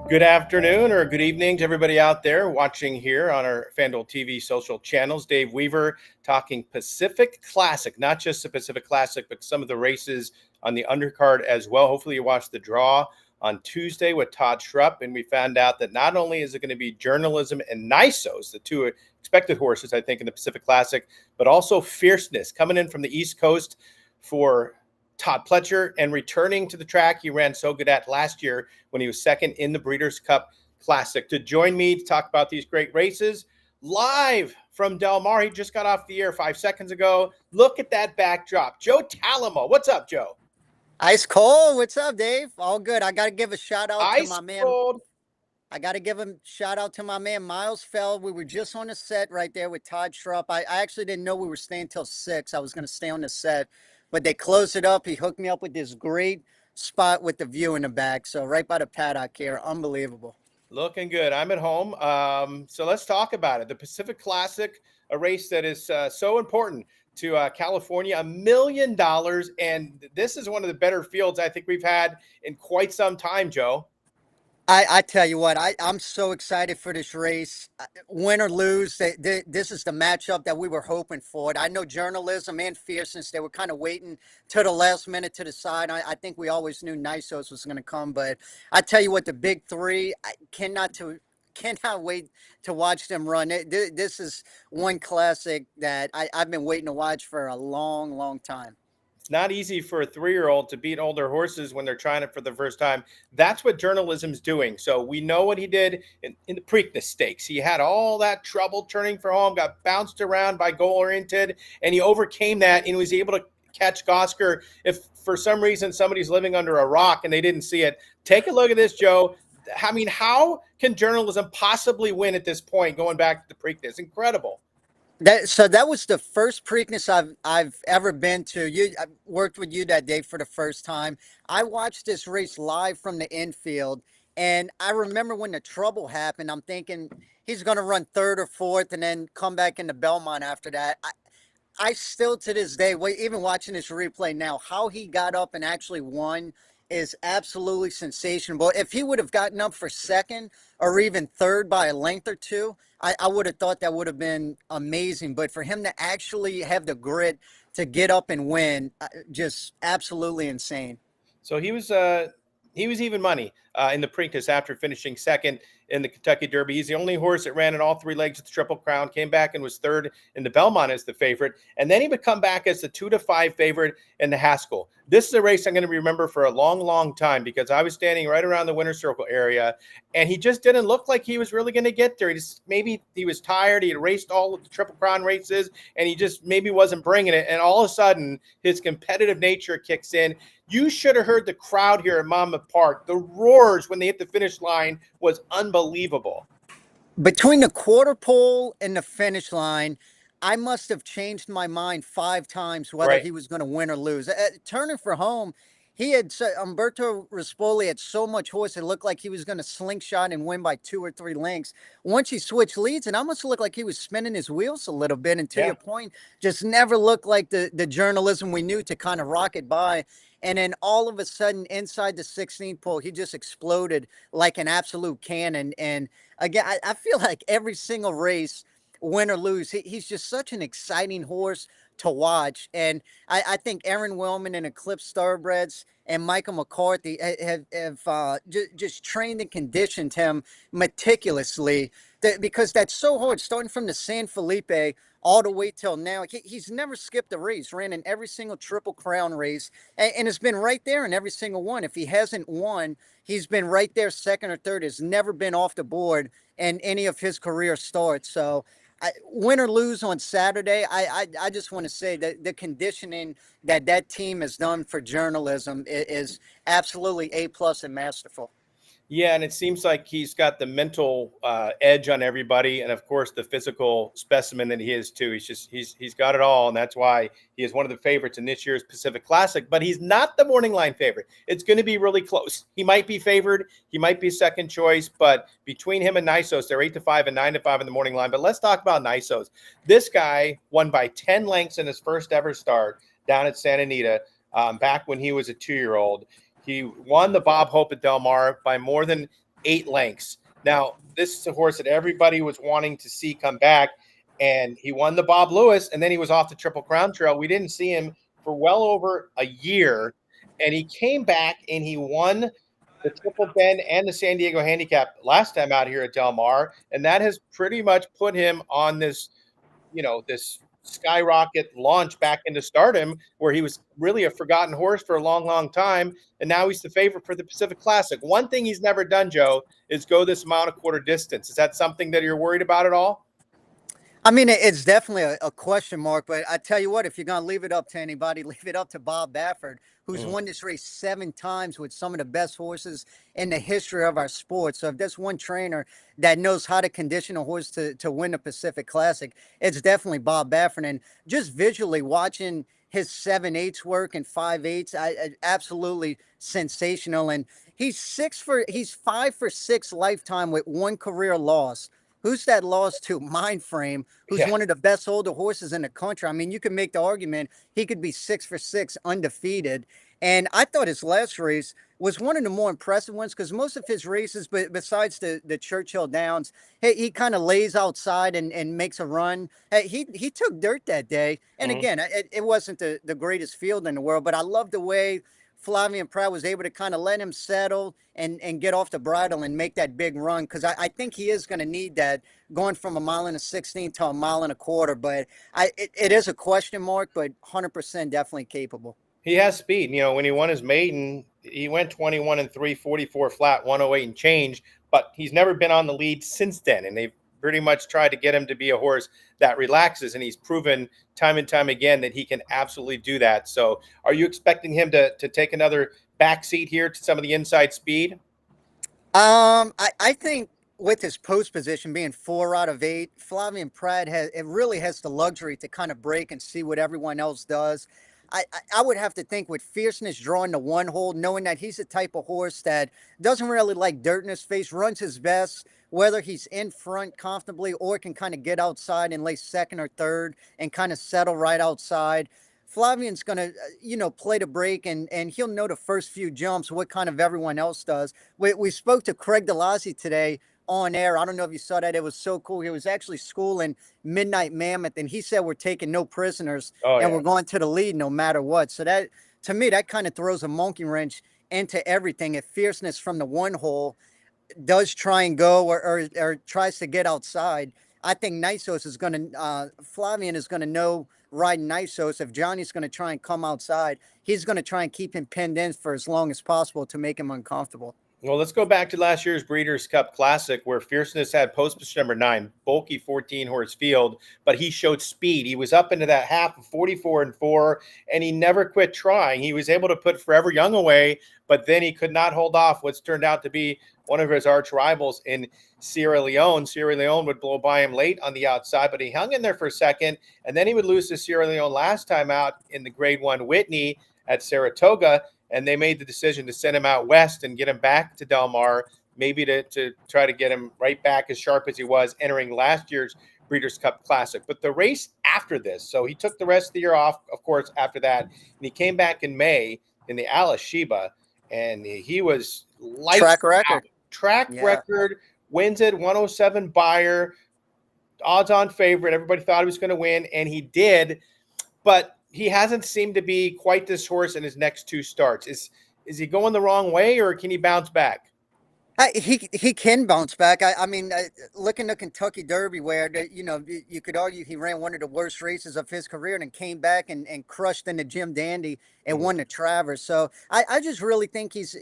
Good afternoon or good evening to everybody out there watching here on our FanDuel TV social channels. Dave Weaver talking Pacific Classic, not just the Pacific Classic, but some of the races on the undercard as well. Hopefully you watched the draw on Tuesday with Todd Schrupp, and we found out that not only is it going to be Journalism and Nysos, the two expected horses, I think, in the Pacific Classic, but also Fierceness coming in from the East Coast for Todd Pletcher and returning to the track he ran so good at last year when he was second in the Breeders' Cup Classic. To join me to talk about these great races, live from Del Mar. He just got off the air 5 seconds ago. Look at that backdrop. Joe Talamo. What's up, Joe? Ice cold. What's up, Dave? All good. I got to give a shout out to my man. Cold. I got to give him shout out to my man, Miles Feld. We were just on the set right there with Todd Schrupp. I actually didn't know we were staying till 6. I was going to stay on the set, but they closed it up. He hooked me up with this great spot with the view in the back. So right by the paddock here. Unbelievable. Looking good. I'm at home. So let's talk about it. The Pacific Classic, a race that is so important to California, $1 million. And this is one of the better fields I think we've had in quite some time, Joe. I tell you what, I'm so excited for this race. Win or lose, this is the matchup that we were hoping for. I know Journalism and Fierceness, they were kind of waiting to the last minute to decide. I think we always knew Nysos was going to come, but I tell you what, the big three, I cannot wait to watch them run. This is one classic that I've been waiting to watch for a long, long time. It's not easy for a 3-year-old to beat older horses when they're trying it for the first time. That's what Journalism's doing. So we know what he did in the Preakness Stakes. He had all that trouble turning for home, got bounced around by goal-oriented, and he overcame that and was able to catch Gosker. If for some reason somebody's living under a rock and they didn't see it, take a look at this, Joe. I mean, how can Journalism possibly win at this point going back to the Preakness? Incredible. That was the first Preakness I've ever been to. I worked with you that day for the first time. I watched this race live from the infield, and I remember when the trouble happened, I'm thinking he's going to run third or fourth and then come back into Belmont after that. I still to this day, even watching this replay now, how he got up and actually won is absolutely sensational. If he would have gotten up for second or even third by a length or two, I would have thought that would have been amazing. But for him to actually have the grit to get up and win, just absolutely insane. So he was even money in the Preakness after finishing second in the Kentucky Derby. He's the only horse that ran in all 3 legs at the Triple Crown, came back and was third in the Belmont as the favorite. And then he would come back as the 2-5 favorite in the Haskell. This is a race I'm going to remember for a long, long time because I was standing right around the winner's circle area and he just didn't look like he was really going to get there. Maybe he was tired. He had raced all of the Triple Crown races and he just maybe wasn't bringing it. And all of a sudden his competitive nature kicks in. You should have heard the crowd here at Monmouth Park. The roars when they hit the finish line was unbelievable. Between the quarter pole and the finish line, I must have changed my mind 5 times whether he was going to win or lose. Turning for home, Umberto Rispoli had so much horse, it looked like he was going to slingshot and win by 2 or 3 lengths. Once he switched leads, it almost looked like he was spinning his wheels a little bit. And to your point, just never looked like the Journalism we knew to kind of rocket by. And then all of a sudden, inside the 16th pole, he just exploded like an absolute cannon. And again, I feel like every single race, win or lose, he's just such an exciting horse to watch. And I think Aaron Wellman and Eclipse Starbreds and Michael McCarthy have just trained and conditioned him meticulously because that's so hard, starting from the San Felipe all the way till now. He's never skipped a race, ran in every single Triple Crown race, and has been right there in every single one. If he hasn't won, he's been right there second or third, has never been off the board in any of his career starts. So win or lose on Saturday, I just want to say that the conditioning that team has done for Journalism is absolutely A+ and masterful. Yeah, and it seems like he's got the mental edge on everybody, and of course the physical specimen that he is too. He's got it all, and that's why he is one of the favorites in this year's Pacific Classic. But he's not the morning line favorite. It's going to be really close. He might be favored, he might be second choice, but between him and Nysos, they're 8-5 and 9-5 in the morning line. But let's talk about Nysos. This guy won by 10 lengths in his first ever start down at Santa Anita, back when he was a 2-year-old. He won the Bob Hope at Del Mar by more than 8 lengths. Now, this is a horse that everybody was wanting to see come back, and he won the Bob Lewis, and then he was off the Triple Crown Trail. We didn't see him for well over a year, and he came back and he won the Triple Bend and the San Diego Handicap last time out here at Del Mar, and that has pretty much put him on this skyrocket launch back into stardom, where he was really a forgotten horse for a long, long time. And now he's the favorite for the Pacific Classic. One thing he's never done, Joe, is go this amount of quarter distance. Is that something that you're worried about at all? I mean, it's definitely a question mark, but I tell you what, if you're going to leave it up to anybody, leave it up to Bob Baffert, who's Mm. won this race 7 times with some of the best horses in the history of our sport. So if there's one trainer that knows how to condition a horse to win the Pacific Classic, it's definitely Bob Baffert. And just visually watching his 7/8 work and 5/8, absolutely sensational. And he's 5 for 6 lifetime with one career loss. Who's that lost to? Mind Frame, who's Yeah. one of the best older horses in the country. I mean, you can make the argument he could be 6 for 6 undefeated. And I thought his last race was one of the more impressive ones because most of his races, but besides the Churchill Downs, he kind of lays outside and makes a run. He took dirt that day. And Mm. again, it wasn't the greatest field in the world, but I love the way Flavian Pratt was able to kind of let him settle and get off the bridle and make that big run because I think he is going to need that going from a mile and a 16 to a mile and a quarter. But it is a question mark, but 100% definitely capable. He has speed. When he won his maiden, he went 21 and 344 flat, 108 and change, but he's never been on the lead since then. And they've pretty much tried to get him to be a horse that relaxes. And he's proven time and time again that he can absolutely do that. So are you expecting him to take another backseat here to some of the inside speed? I think with his post position being 4 out of 8, Flavian Pratt really has the luxury to kind of break and see what everyone else does. I would have to think with Fierceness drawing the one hole, knowing that he's the type of horse that doesn't really like dirt in his face, runs his best, whether he's in front comfortably or can kind of get outside and lay second or third and kind of settle right outside. Flavian's going to, play the break and he'll know the first few jumps, what kind of everyone else does. We spoke to Craig DeLazzi today on air. I don't know if you saw that. It was so cool. He was actually schooling Midnight Mammoth, and he said we're taking no prisoners Oh, and yeah. we're going to the lead no matter what. So that, to me, that kind of throws a monkey wrench into everything. If Fierceness from the one hole does try and go or tries to get outside, I think Nysos is going to, Flavian is going to know riding Nysos. If Johnny's going to try and come outside, he's going to try and keep him pinned in for as long as possible to make him uncomfortable. Well, let's go back to last year's Breeders' Cup Classic, where Fierceness had post position number 9, bulky 14 horse field, but he showed speed. He was up into that half of 44 and 4, and he never quit trying. He was able to put Forever Young away, but then he could not hold off what's turned out to be one of his arch rivals in Sierra Leone. Sierra Leone would blow by him late on the outside, but he hung in there for a second, and then he would lose to Sierra Leone last time out in the Grade 1 Whitney at Saratoga. And they made the decision to send him out west and get him back to Del Mar, maybe to try to get him right back as sharp as he was entering last year's Breeders' Cup Classic. But the race after this, so he took the rest of the year off, of course, after that, and he came back in May in the Alice Sheba, and he was lights Track record. out. Track Yeah. record, wins it, 107 buyer, odds-on favorite. Everybody thought he was going to win, and he did, but he hasn't seemed to be quite this horse in his next 2 starts. Is he going the wrong way, or can he bounce back? He can bounce back. I mean, look in the Kentucky Derby where you could argue he ran one of the worst races of his career and then came back and crushed in the Jim Dandy and Mhm. won the Travers. So I just really think he's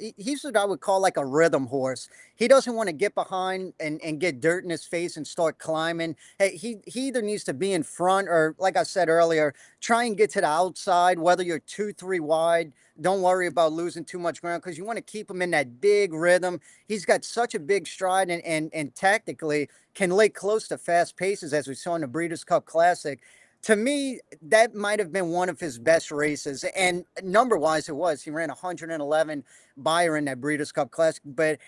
what I would call like a rhythm horse. He doesn't want to get behind and get dirt in his face and start climbing. Hey, he either needs to be in front or, like I said earlier, try and get to the outside, whether you're 2, 3 wide don't worry about losing too much ground because you want to keep him in that big rhythm. He's got such a big stride and tactically can lay close to fast paces as we saw in the Breeders' Cup Classic. To me, that might have been one of his best races. And number-wise, it was. He ran 111 Beyer in that Breeders' Cup Classic. But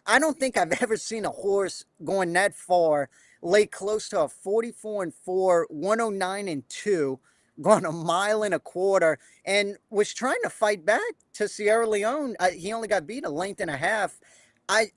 I don't think I've ever seen a horse going that far, lay close to a 44-4, 109-2, going a mile and a quarter, and was trying to fight back to Sierra Leone. He only got beat a length and a half. I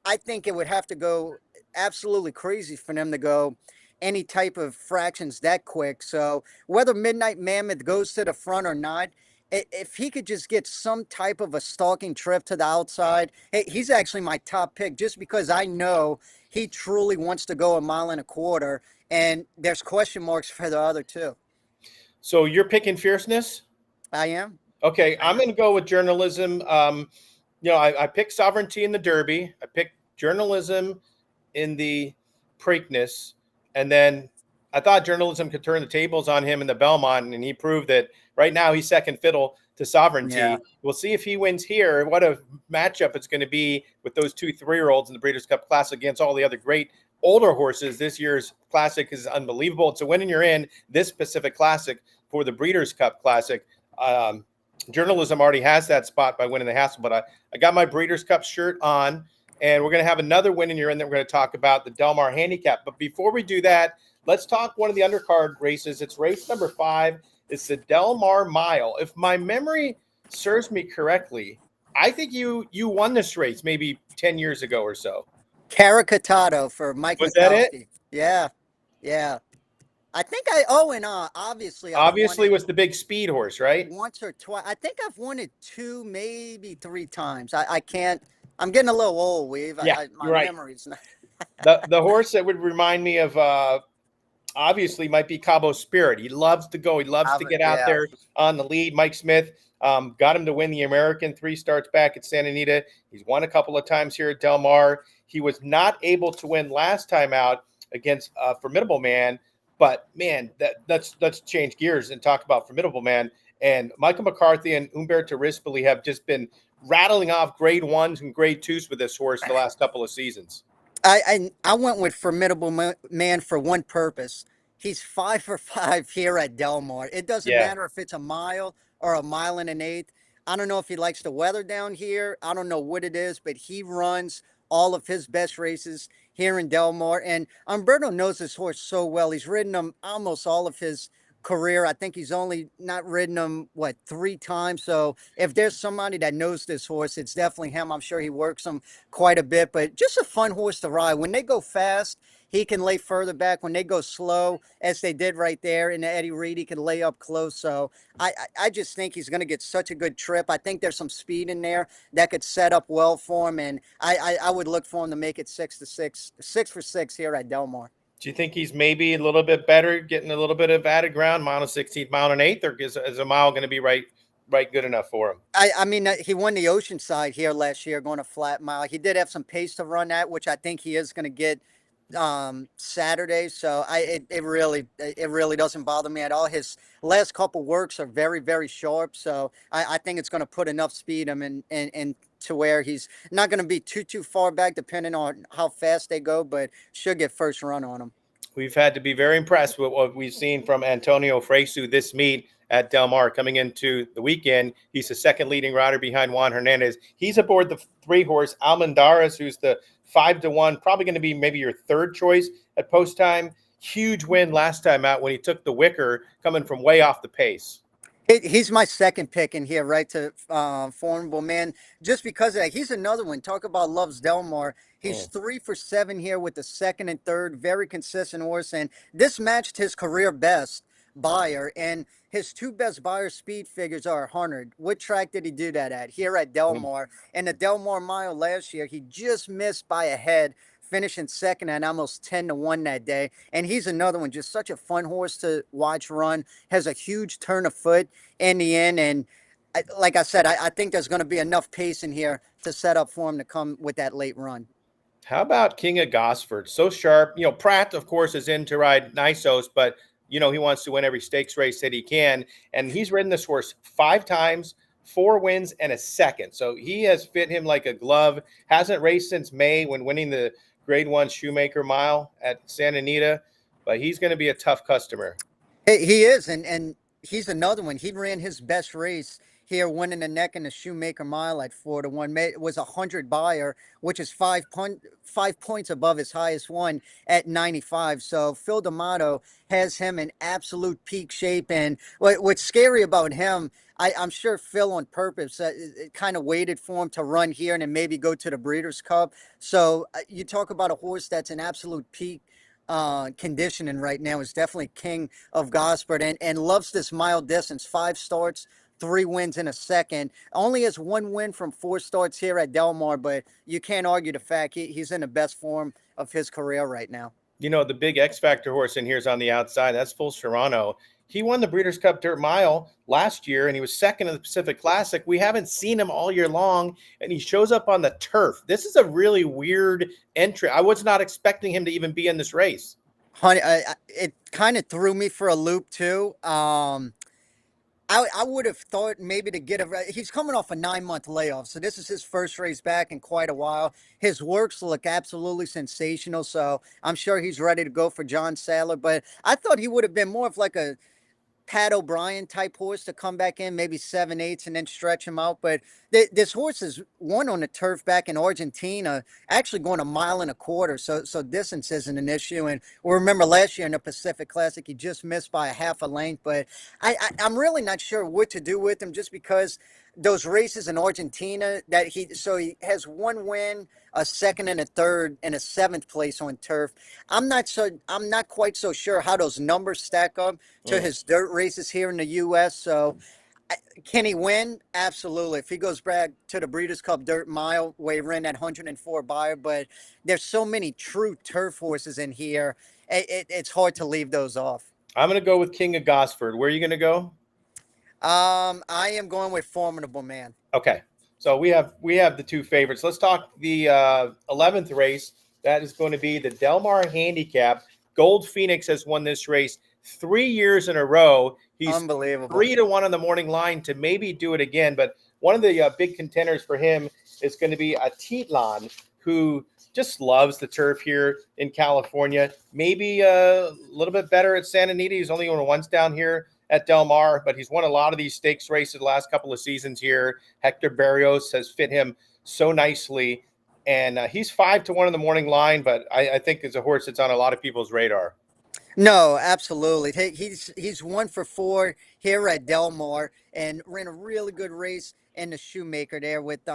I think it would have to go absolutely crazy for them to go any type of fractions that quick. So whether Midnight Mammoth goes to the front or not, if he could just get some type of a stalking trip to the outside, he's actually my top pick just because I know he truly wants to go a mile and a quarter, and there's question marks for the other two. So you're picking Fierceness? I am. Okay, I'm going to go with journalism. I picked Sovereignty in the Derby. I picked journalism in the Preakness, and then I thought journalism could turn the tables on him in the Belmont, and he proved that right now he's second fiddle to Sovereignty. Yeah. We'll see if he wins here. What a matchup it's going to be with those 2 3-year-olds in the Breeders' Cup Classic against all the other great older horses. This year's Classic is unbelievable. It's a win and you're in this Pacific Classic for the Breeders' Cup Classic. Journalism already has that spot by winning the Hassel, but I got my Breeders' Cup shirt on, and we're going to have another win and you're in that we're going to talk about, the Del Mar Handicap. But before we do that, let's talk one of the undercard races. It's race number 5. It's the Del Mar Mile. If my memory serves me correctly, I think you won this race maybe 10 years ago or so. Caricatado for Mike Was that it? Yeah. I think obviously Obviously was the big speed horse, right? Once or twice. I think I've won it 2, maybe 3 times. I can't. I'm getting a little old, Weave. Yeah, my you're right. memory's not. the horse that would remind me of obviously might be Cabo Spirit. He loves to go. He loves to get out there on the lead. Mike Smith got him to win the American 3 starts back at Santa Anita. He's won a couple of times here at Del Mar. He was not able to win last time out against Formidable Man. But, man, let's change gears and talk about Formidable Man. And Michael McCarthy and Umberto Rispoli have just been rattling off grade 1s and grade 2s with this horse the last couple of seasons. I went with Formidable Man for one purpose. He's 5 for 5 here at Del Mar. It doesn't matter if it's a mile or a mile and an eighth. I don't know if he likes the weather down here. I don't know what it is, but he runs all of his best races here in Del Mar. And Umberto knows this horse so well. He's ridden him almost all of his career. I think he's only not ridden him, 3 times. So if there's somebody that knows this horse, it's definitely him. I'm sure he works him quite a bit, but just a fun horse to ride. When they go fast, he can lay further back. When they go slow, as they did right there in the Eddie Reed, he can lay up close. So I just think he's going to get such a good trip. I think there's some speed in there that could set up well for him, and I would look for him to make it 6 for 6 here at Del Mar. Do you think he's maybe a little bit better, getting a little bit of added ground, mile and 16th, mile and 1/8, or is a mile going to be right good enough for him? I mean, he won the Oceanside here last year, going a flat mile. He did have some pace to run at, which I think he is going to get Saturday. So it really doesn't bother me at all. His last couple works are very, very sharp. So I think it's going to put enough speed him in to where he's not going to be too far back, depending on how fast they go, but should get first run on him. We've had to be very impressed with what we've seen from Antonio Fresu this meet at Del Mar coming into the weekend. He's the second leading rider behind Juan Hernandez. He's aboard the 3-horse Almendares, who's the 5-1, probably going to be maybe your third choice at post time. Huge win last time out when he took the wicker, coming from way off the pace. He's my second pick in here, right, to Formidable Man, just because of that. He's another one. Talk about loves Del Mar. He's 3 for 7 here with the second and third. Very consistent horse, and this matched his career best Beyer, and his 2 best Beyer speed figures are 100. What track did he do that at? Here at Del Mar. And the Del Mar Mile last year, he just missed by a head, finishing second at almost 10-1 that day. And he's another one, just such a fun horse to watch run, has a huge turn of foot in the end. And like I said, I think there's going to be enough pace in here to set up for him to come with that late run. How about King of Gosford? So sharp. Pratt, of course, is in to ride Nysos, but he wants to win every stakes race that he can. And he's ridden this horse 5 times, 4 wins and a second. So he has fit him like a glove. Hasn't raced since May when winning the Grade 1 Shoemaker Mile at Santa Anita, but he's going to be a tough customer. He is, and he's another one. He ran his best race here, winning the neck in the Shoemaker Mile at 4-1. It was 100 buyer, which is 5 points above his highest one at 95. So Phil D'Amato has him in absolute peak shape. And what's scary about him, I'm sure Phil on purpose kind of waited for him to run here and then maybe go to the Breeders' Cup. So you talk about a horse that's in absolute peak conditioning right now, is definitely king of Gosford, and loves this mile distance. 5 starts, 3 wins in a second. Only has 1 win from 4 starts here at Del Mar, but you can't argue the fact he's in the best form of his career right now. You know, the big X Factor horse in here is on the outside. That's Full Serrano. He won the Breeders' Cup Dirt Mile last year, and he was second in the Pacific Classic. We haven't seen him all year long, and he shows up on the turf. This is a really weird entry. I was not expecting him to even be in this race. Honey, it kind of threw me for a loop too. I would have thought maybe to get he's coming off a 9-month layoff, so this is his first race back in quite a while. His works look absolutely sensational, so I'm sure he's ready to go for John Sadler. But I thought he would have been more of like a Pat O'Brien type horse to come back in, maybe 7/8 and then stretch him out. But this horse is won on the turf back in Argentina, actually going 1.25 miles. So distance isn't an issue. And we remember last year in the Pacific Classic, he just missed by a half a length. But I'm really not sure what to do with him, just because those races in Argentina he has 1 win, a second and a third, and a 7th place on turf. I'm not quite so sure how those numbers stack up to his dirt races here in the U.S. So can he win? Absolutely. If he goes back to the Breeders' Cup Dirt Mile where he ran that 104 buyer, but there's so many true turf horses in here, it's hard to leave those off. I'm going to go with King of Gosford. Where are you going to go? I am going with Formidable Man. Okay. So we have the 2 favorites. Let's talk the 11th race. That is going to be the Del Mar Handicap. Gold Phoenix has won this race 3 years in a row. He's unbelievable. 3-1 on the morning line to maybe do it again. But one of the big contenders for him is going to be a Titlan, who just loves the turf here in California. Maybe a little bit better at Santa Anita. He's only won once down here at Del Mar, but he's won a lot of these stakes races the last couple of seasons here. Hector Barrios has fit him so nicely, and he's 5-1 in the morning line, but I think it's a horse that's on a lot of people's radar. No, absolutely. He's 1 for 4 here at Del Mar and ran a really good race in the Shoemaker there with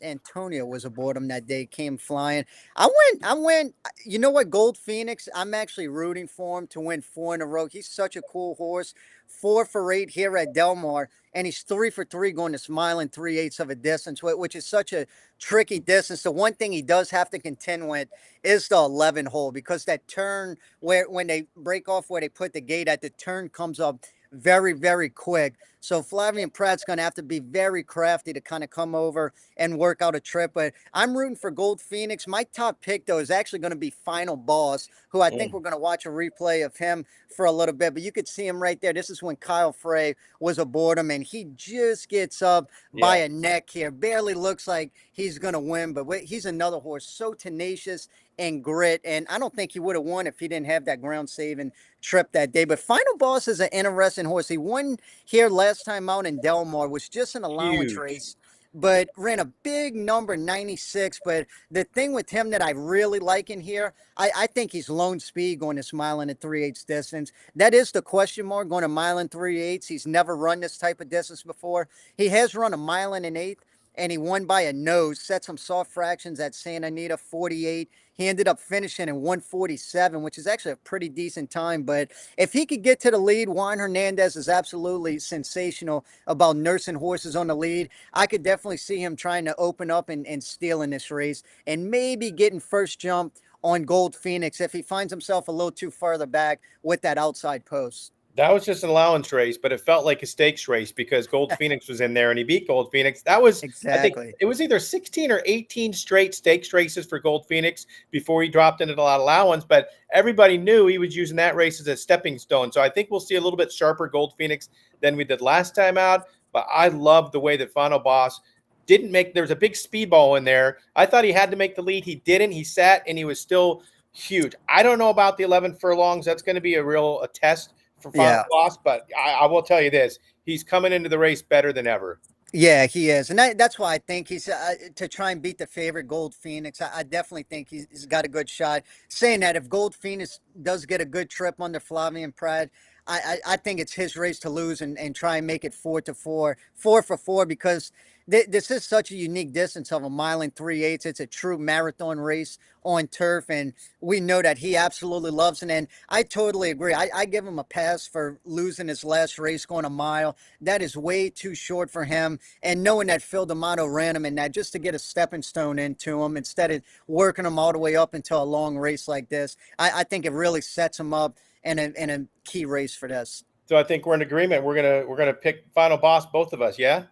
Antonio was aboard him that day, came flying. I went, you know what, Gold Phoenix, I'm actually rooting for him to win 4 in a row. He's such a cool horse. 4 for 8 here at Del Mar, and he's 3 for 3 going this mile and 3/8 of a distance, which is such a tricky distance. The one thing he does have to contend with is the 11 hole, because that turn when they break off where they put the gate at, the turn comes up very, very quick. So Flavian Pratt's going to have to be very crafty to kind of come over and work out a trip. But I'm rooting for Gold Phoenix. My top pick, though, is actually going to be Final Boss, who I think we're going to watch a replay of him for a little bit. But you could see him right there. This is when Kyle Frey was aboard him, and he just gets up by a neck here. Barely looks like he's going to win, but he's another horse so tenacious and grit, and I don't think he would have won if he didn't have that ground saving trip that day. But Final Boss is an interesting horse. He won here last time out in Del Mar, was just an allowance race, but ran a big number, 96. But the thing with him that I really like in here, I think he's lone speed going this mile and a 3/8 distance. That is the question mark, going a mile and 3/8. He's never run this type of distance before. He has run a mile and an 1/8, and he won by a nose, set some soft fractions at Santa Anita, 48. He ended up finishing in 147, which is actually a pretty decent time. But if he could get to the lead, Juan Hernandez is absolutely sensational about nursing horses on the lead. I could definitely see him trying to open up and steal in this race, and maybe getting first jump on Gold Phoenix if he finds himself a little too further back with that outside post. That was just an allowance race, but it felt like a stakes race because Gold Phoenix was in there and he beat Gold Phoenix. That was, exactly. I think it was either 16 or 18 straight stakes races for Gold Phoenix before he dropped into the allowance, but everybody knew he was using that race as a stepping stone. So I think we'll see a little bit sharper Gold Phoenix than we did last time out, But I love the way that Final Boss didn't make. There's a big speedball in there. I thought he had to make the lead. He didn't. He sat and he was still huge. I don't know about the 11 furlongs. That's going to be a test for Final Boss. But I will tell you this: he's coming into the race better than ever. Yeah, he is, and that's why I think he's to try and beat the favorite Gold Phoenix. I definitely think he's got a good shot. Saying that, if Gold Phoenix does get a good trip under Flavien Prat, I think it's his race to lose and try and make it 4-4, 4-4, because this is such a unique distance of 1.375 miles. It's a true marathon race on turf, and we know that he absolutely loves it. And I totally agree. I give him a pass for losing his last race going a mile. That is way too short for him. And knowing that Phil D'Amato ran him in that just to get a stepping stone into him instead of working him all the way up into a long race like this, I think it really sets him up in a key race for this. So I think we're in agreement. We're gonna pick Final Boss, both of us. Yeah.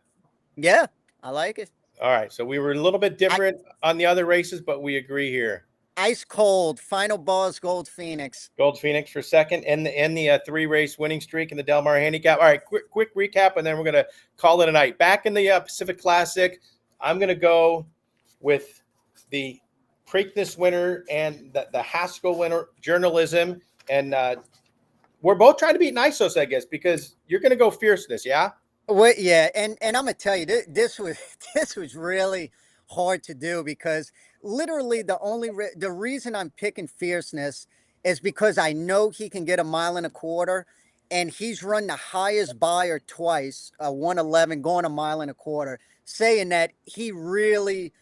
Yeah, I like it. All right. So we were a little bit different on the other races, but we agree here. Ice cold. Final Boss, Gold Phoenix. Gold Phoenix for second, and the 3-race winning streak in the Del Mar Handicap. All right, quick recap, and then we're gonna call it a night. Back in the Pacific Classic, I'm gonna go with the Preakness winner and the Haskell winner, Journalism, and we're both trying to beat Nysos, I guess, because you're gonna go Fierceness, yeah. Well, yeah, and I'm gonna tell you, this was this was really hard to do, because literally the reason I'm picking Fierceness is because I know he can get 1.25 miles, and he's run the highest buyer twice, 111 going 1.25 miles, saying that he really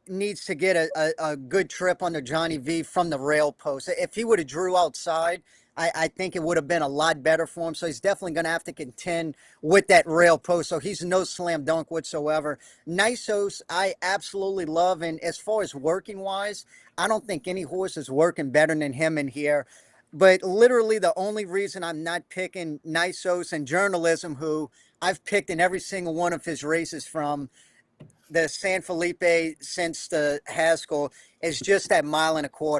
needs to get a good trip under Johnny V from the rail post. If he would have drew outside, I think it would have been a lot better for him. So he's definitely going to have to contend with that rail post. So he's no slam dunk whatsoever. Nysos, I absolutely love. And as far as working wise, I don't think any horse is working better than him in here. But literally the only reason I'm not picking Nysos and Journalism, who I've picked in every single one of his races from the San Felipe since the Haskell, is just that 1.25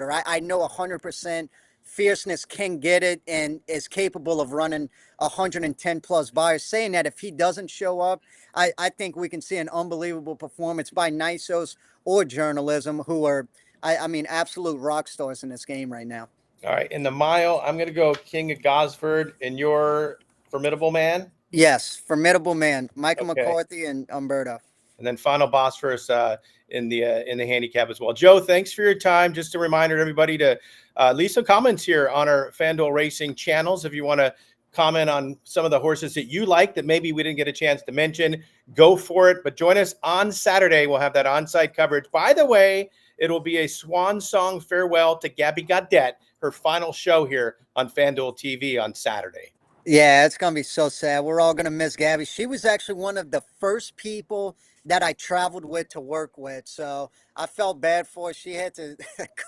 miles. I know 100% Fierceness can get it and is capable of running 110 plus buyers. Saying that, if he doesn't show up, I think we can see an unbelievable performance by Nysos or Journalism, who are, I mean, absolute rock stars in this game right now. All right, in the mile, I'm going to go King of Gosford, and your Formidable Man. Yes, Formidable Man, Michael McCarthy and Umberto. And then Final Boss for us in the handicap as well. Joe, thanks for your time. Just a reminder to everybody to leave some comments here on our FanDuel Racing channels. If you want to comment on some of the horses that you like that maybe we didn't get a chance to mention, go for it. But join us on Saturday. We'll have that on-site coverage. By the way, it'll be a swan song farewell to Gabby Gaudet, her final show here on FanDuel TV on Saturday. Yeah, it's going to be so sad. We're all going to miss Gabby. She was actually one of the first people that I traveled with to work with. So I felt bad for her. She had to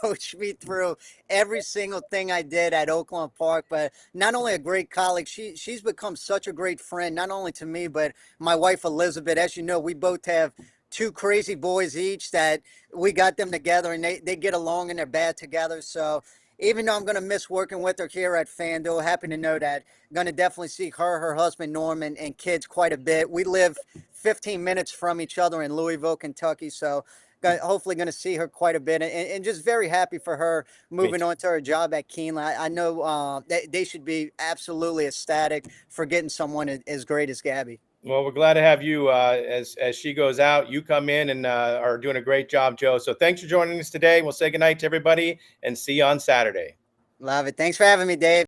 coach me through every single thing I did at Oakland Park. But not only a great colleague, she's become such a great friend, not only to me, but my wife, Elizabeth. As you know, we both have two crazy boys each that we got them together, and they get along and they're bad together. So even though I'm going to miss working with her here at FanDuel, happy to know that I'm going to definitely see her husband, Norman, and kids quite a bit. We live 15 minutes from each other in Louisville, Kentucky. So hopefully going to see her quite a bit, and just very happy for her moving on to her job at Keeneland. I know they should be absolutely ecstatic for getting someone as great as Gabby. Well, we're glad to have you as she goes out. You come in and are doing a great job, Joe. So thanks for joining us today. We'll say goodnight to everybody and see you on Saturday. Love it. Thanks for having me, Dave.